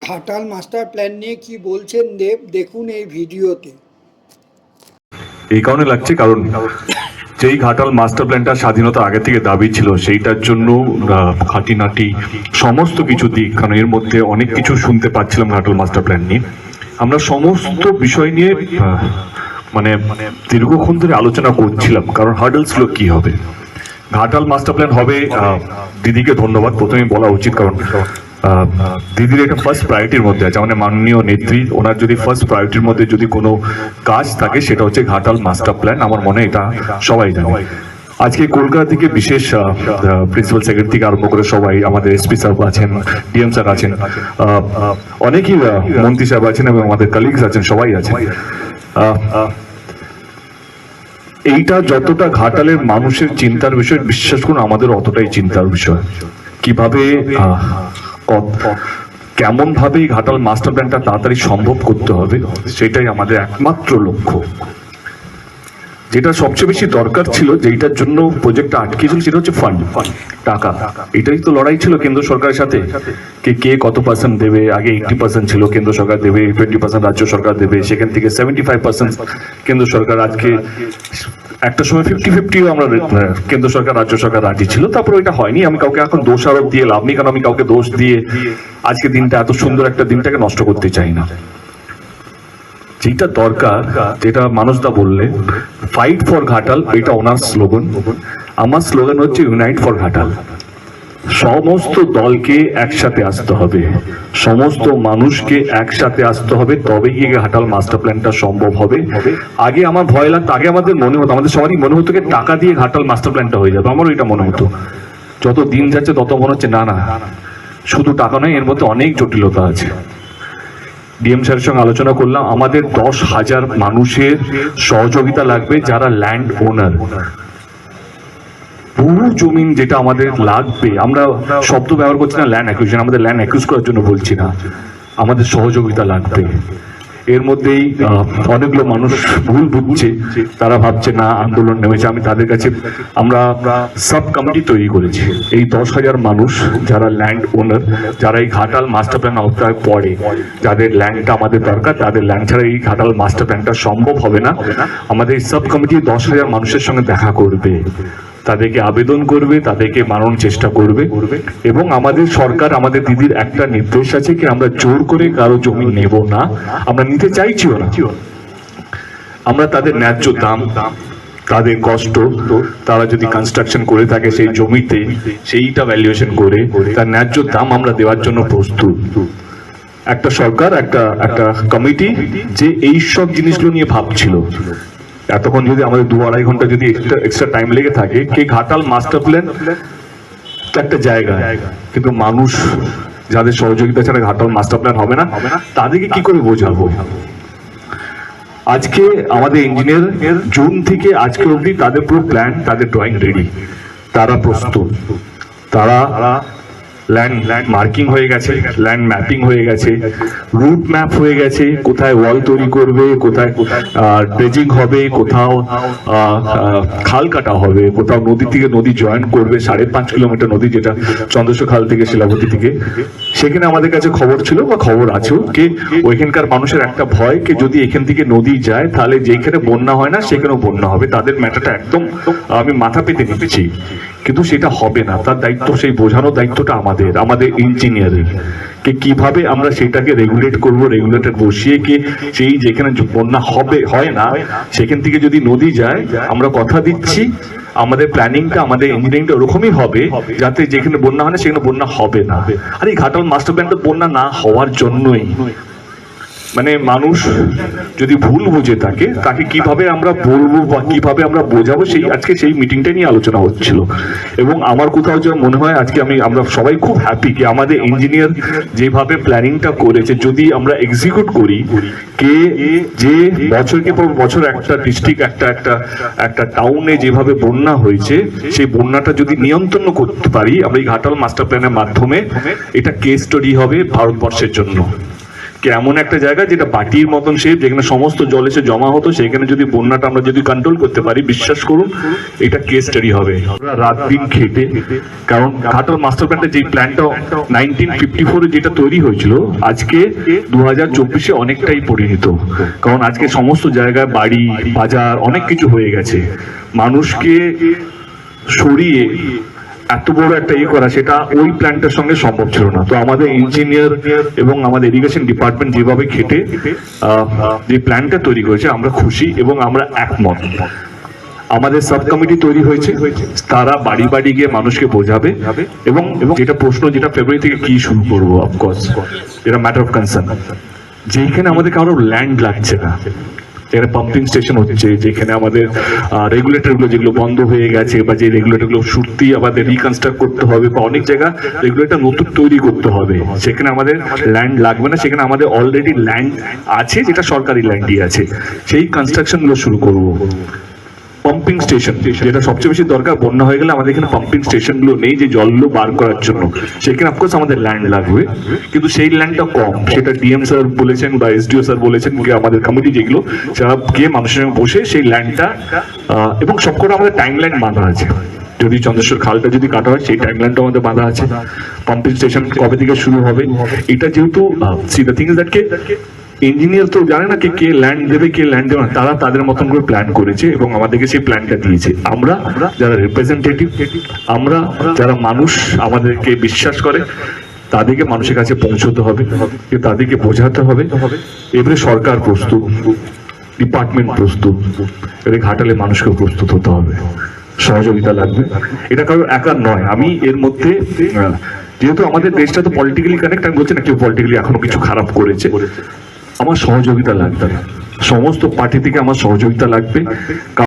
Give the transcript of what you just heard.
Ghatal master plan নিয়ে কি বলছেন দেব, দেখুন এই ভিডিওতে। এই কারণে লাগছে কারণ যেই ঘাটাল মাস্টার প্ল্যানটা স্বাধীনতা আগে থেকে দাবি ছিল সেইটার জন্য খাঁটিনাটি সমস্ত কিছু দিক, কারণ এর মধ্যে অনেক কিছু শুনতে পাচ্ছিলাম ঘাটাল মাস্টার প্ল্যান নিয়ে। আমরা সমস্ত বিষয় নিয়ে মানে দীর্ঘক্ষণ ধরে আলোচনা করছিলাম, কারণ হার্ডলস গুলো কি হবে। ঘাটাল মাস্টার প্ল্যান হবে, দিদিকে ধন্যবাদ প্রথমে বলা উচিত, কারণ দিদির এটা ফার্স্ট প্রায়োরিটির মধ্যে আছে। আমাদের মাননীয় নেত্রী, ওনার যদি ফার্স্ট প্রায়োরিটির মধ্যে যদি কোনো কাজ থাকে সেটা হচ্ছে ঘাটাল মাস্টার প্ল্যান। আমার মনে এটা সবাই জানে। আজকে কলকাতা থেকে বিশেষ প্রিন্সিপাল সেক্রেটারি থেকে আরম্ভ করে সবাই, আমাদের এসপি স্যার আছেন, ডিএম স্যার আছেন, অনেকেই মন্ত্রী সাহেব আছেন এবং আমাদের কলিগস আছেন, সবাই আছেন। এইটা যতটা ঘাটালের মানুষের চিন্তার বিষয়, বিশ্বাস করুন আমাদের অতটাই চিন্তার বিষয়। কিভাবে কেমন ভাবে ঘাটাল মাস্টার প্ল্যানটা তাড়াতাড়ি সম্ভব করতে হবে, সেটাই আমাদের একমাত্র লক্ষ্য। যেটা সবচেয়ে বেশি দরকার ছিল, যেটার জন্য প্রজেক্টটা আটকেছিল, সেটা হচ্ছে ফান্ড, টাকা। এটাই তো লড়াই ছিল কেন্দ্র সরকারের সাথে, কে কত পার্সেন্ট দেবে। আগে 80% ছিল কেন্দ্র সরকার দেবে, 20% রাজ্য সরকার দেবে, সেখান থেকে 75% কেন্দ্র সরকার। আজকে একটা সময় 50-50 আমরা কেন্দ্র সরকার রাজ্য সরকার রাজি ছিল, তারপর ওইটা হয়নি। আমি কাউকে এখন দোষ আরোপ দিয়ে লাভ নেই, কারণ আমি কাউকে দোষ দিয়ে আজকে দিনটা, এত সুন্দর একটা দিনটাকে নষ্ট করতে চাই না। যেটা দরকার, যেটা মানুষদা বললে ফাইট ফর ঘাটাল, এটা ওনার স্লোগান। আমার স্লোগান হচ্ছে ইউনাইট ফর ঘাটাল। সমস্ত দলকে একসাথে আসতে হবে, সমস্ত মানুষকে একসাথে আসতে হবে, তবে গিয়ে ঘাটাল মাস্টার প্ল্যানটা সম্ভব হবে। আগে আমার ভয় লাগতো, আগে আমাদের মনে হতো, আমাদের সবারই মনে হতো টাকা দিয়ে ঘাটাল মাস্টার প্ল্যানটা হয়ে যাবে। আমারও এটা মনে হতো। যত দিন যাচ্ছে তত মনে হচ্ছে না, শুধু টাকা নয়, এর মধ্যে অনেক জটিলতা আছে। ডিএম স্যারের সঙ্গে আলোচনা করলাম, আমাদের 10,000 মানুষের সহযোগিতা লাগবে যারা ল্যান্ড ওনার। পুরো জমিন যেটা আমাদের লাগবে, আমরা শব্দ ব্যবহার করছি না ল্যান্ড অ্যাকুইজিশন, আমাদের ল্যান্ড অ্যাকুইজ করার জন্য বলছি না, আমাদের সহযোগিতা লাগবে। এর মধ্যেই অনেকগুলো মানুষ ভুল বুঝছে, তারা ভাবছে না আন্দোলন নেমেছে। আমি তাদের কাছে, আমরা সাব কমিটি তৈরি করেছি। এই 10,000 মানুষ যারা ল্যান্ড ওনার, যারা এই ঘাটাল মাস্টার প্ল্যান আওতায় পড়ে, যাদের ল্যান্ডটা আমাদের দরকার, তাদের ল্যান্ড ছাড়া এই ঘাটাল মাস্টার প্ল্যানটা সম্ভব হবে না। আমাদের এই সাব কমিটি 10,000 মানুষের সঙ্গে দেখা করবে, তাদেরকে আবেদন করবে, তাদেরকে মানানোর চেষ্টা করবে। এবং আমাদের সরকার, আমাদের দিদির একটা নির্দেশ আছে কি আমরা জোর করে কারো জমি নেব না, আমরা নিতে চাইছিও না। আমরা তাদের ন্যায্য দাম, তাদের কষ্ট, তারা যদি কনস্ট্রাকশন করে থাকে সেই জমিতে, সেইটা ভ্যালুয়েশন করে তার ন্যায্য দাম আমরা দেওয়ার জন্য প্রস্তুত। একটা সরকার, একটা কমিটি যে এই সব জিনিসগুলো নিয়ে ভাবছিল। এতক্ষণ যদি আমাদের 2-2.5 ঘন্টা যদি এক্সট্রা টাইম লেগে থাকে, কি ঘাটাল মাস্টার প্ল্যান একটা জায়গা, কিন্তু মানুষ যাদের সহযোগিতা ছাড়া ঘাটাল মাস্টার প্ল্যান হবে না, তাদেরকে কি করে বোঝাবো। আজকে আমাদের ইঞ্জিনিয়ার জুন থেকে আজকে অবধি তাদের পুরো প্ল্যান, তাদের ড্রয়িং রেডি, তারা প্রস্তুত। তারা ল্যান্ড মার্কিং হয়ে গেছে, ল্যান্ড ম্যাপিং হয়ে গেছে, রুট ম্যাপ হয়ে গেছে, কোথায় ওয়াল তৈরি করবে, কোথায় ড্রেজিং হবে, কোথাও খাল কাটা হবে, কোথাও নদী থেকে নদী জয়েন করবে, 5.5 কিলোমিটার নদী, যেটা চন্দ্রেশ্বর খাল থেকে শিলাবতী থেকে। সেখানে আমাদের কাছে খবর ছিল বা খবর আছেও যে ওইখানকার মানুষের একটা ভয়, যে যদি এখান থেকে নদী যায় তাহলে যেখানে বন্যা হয় না সেখানেও বন্যা হবে। তাদের ম্যাটারটা একদম আমি মাথা পেতে নিচ্ছি, কিন্তু সেটা হবে না। তার দায়িত্ব, সেই বোঝানোর দায়িত্বটা আমাদের ইঞ্জিনিয়ারের, কে কিভাবে আমরা সেটাকে রেগুলেট করব, রেগুলেটর বসিয়ে কে সেই যেখানে বন্যা হয় না সেখান থেকে যদি নদী যায়, আমরা কথা দিচ্ছি আমাদের প্ল্যানিংটা, আমাদের ইঞ্জিনিয়ারিংটা ওরকমই হবে যাতে যেখানে বন্যা হয় না সেখানে বন্যা হবে না। আর এই ঘাটাল মাস্টার প্ল্যানটা বন্যা না হওয়ার জন্যই। মানে মানুষ যদি ভুল বুঝে থাকে, তাকে কিভাবে আমরা বলবো বা কিভাবে আমরা বোঝাবো, সেই আজকে সেই মিটিংটা নিয়ে আলোচনা হচ্ছিল। এবং আমার কোথাও যেন মনে হয় আজকে আমরা সবাই খুব হ্যাপি কি আমাদের ইঞ্জিনিয়ার যেভাবে প্ল্যানিংটা করেছে, যদি আমরা এক্সিকিউট করি, কে যে বছরকে পর বছর একটা ডিস্ট্রিক্ট, একটা টাউনে যেভাবে বন্যা হয়েছে, সেই বন্যাটা যদি নিয়ন্ত্রণ করতে পারি আমরা এই ঘাটাল মাস্টার প্ল্যানের মাধ্যমে, এটা কেস স্টাডি হবে ভারতবর্ষের জন্য। এমন একটা জায়গা যেটা বাটির মতন শেপ, যেখানে সমস্ত জল এসে জমা হতো, সেখানে যদি বন্যাটা আমরা যদি কন্ট্রোল করতে পারি, বিশ্বাস করুন এটা কেস স্টাডি হবে। আমরা রাত দিন খেটে, কারণ ঘাটাল মাস্টার প্ল্যানটা যে প্ল্যানটা 1954 যেটা তৈরি হয়েছিল, আজকে 2024 অনেকটাই পরিণত। কারণ আজকে সমস্ত জায়গায় বাড়ি বাজার অনেক কিছু হয়ে গেছে, মানুষকে সরিয়ে এত বড় একটা করা, সেটা ওই প্ল্যানটার সঙ্গে সম্ভব ছিল না। তো আমাদের ইঞ্জিনিয়ার এবং আমাদের ইরিগেশন ডিপার্টমেন্ট যেভাবে খেটে যে প্ল্যানটা তৈরি করেছে, আমরা খুশি এবং আমরা একমত। আমাদের সাব কমিটি তৈরি হয়েছে, তারা বাড়ি বাড়ি গিয়ে মানুষকে বোঝাবে এবং যেটা প্রশ্ন, যেটা ফেব্রুয়ারি থেকে কি শুরু করবো, অফকোর্স এটা ম্যাটার অফ কনসার্ন, যেখানে আমাদের কারো ল্যান্ড লাগছে না, যেখানে পাম্পিং স্টেশন হচ্ছে, যেখানে আমাদের রেগুলেটর গুলো যেগুলো বন্ধ হয়ে গেছে, বা যে রেগুলেটর গুলো সত্যি আমাদের রিকনস্ট্রাক্ট করতে হবে, বা অনেক জায়গা রেগুলেটর নতুন তৈরি করতে হবে, সেখানে আমাদের ল্যান্ড লাগবে না, সেখানে আমাদের অলরেডি ল্যান্ড আছে, যেটা সরকারি ল্যান্ডই আছে, সেই কনস্ট্রাকশন গুলো শুরু করবো। পাম্পিং স্টেশন যেটা সবচেয়ে বেশি দরকার, বন্যা হয়ে গেলে আমাদের এখানে পাম্পিং স্টেশন গুলো নেই, যে জলগুলো বার করার জন্য, সেখানে অফকোর্স আমাদের ল্যান্ড লাগবে, কিন্তু সেই ল্যান্ডটা কম। সেটা ডিএম স্যার বলেছেন বা এসডিও স্যার বলেছেন, আমাদের কমিটি যেগুলো, যারা গিয়ে মানুষের সঙ্গে বসে সেই ল্যান্ডটা, এবং সবকটা আমাদের টাইম লাইন বাঁধা আছে। যদি চন্দ্রেশ্বর খালটা যদি কাটা হয়, সেই টাইম লাইনটা আমাদের বাঁধা আছে। পাম্পিং স্টেশন কবে থেকে শুরু হবে, এটা যেহেতু C the thing is that engineer তো জানে না কে ল্যান্ড দেবে কে ল্যান্ড দেবে না, তারা তাদের মতন করে প্ল্যান করেছে এবং আমাদেরকে সেই প্ল্যানটা দিয়েছে। আমরা যারা রিপ্রেজেন্টেটিভ, আমরা যারা মানুষ আমাদেরকে বিশ্বাস করে, তাদেরকে মানুষের কাছে পৌঁছতে হবে, তাদেরকে বোঝাতে হবে। এবারে সরকার প্রস্তুত, ডিপার্টমেন্ট প্রস্তুত, এবারে ঘাটালে মানুষকে প্রস্তুত হতে হবে, সহযোগিতা লাগবে। এটা কারো একার নয়। আমি এর মধ্যে, যেহেতু আমাদের দেশটা তো পলিটিক্যালি কানেক্ট, আমি বলছি না কেউ পলিটিক্যালি এখনো কিছু খারাপ করেছে, আমার সহযোগিতা লাগবে, সমস্ত পার্টি থেকে আমার সহযোগিতা লাগবে।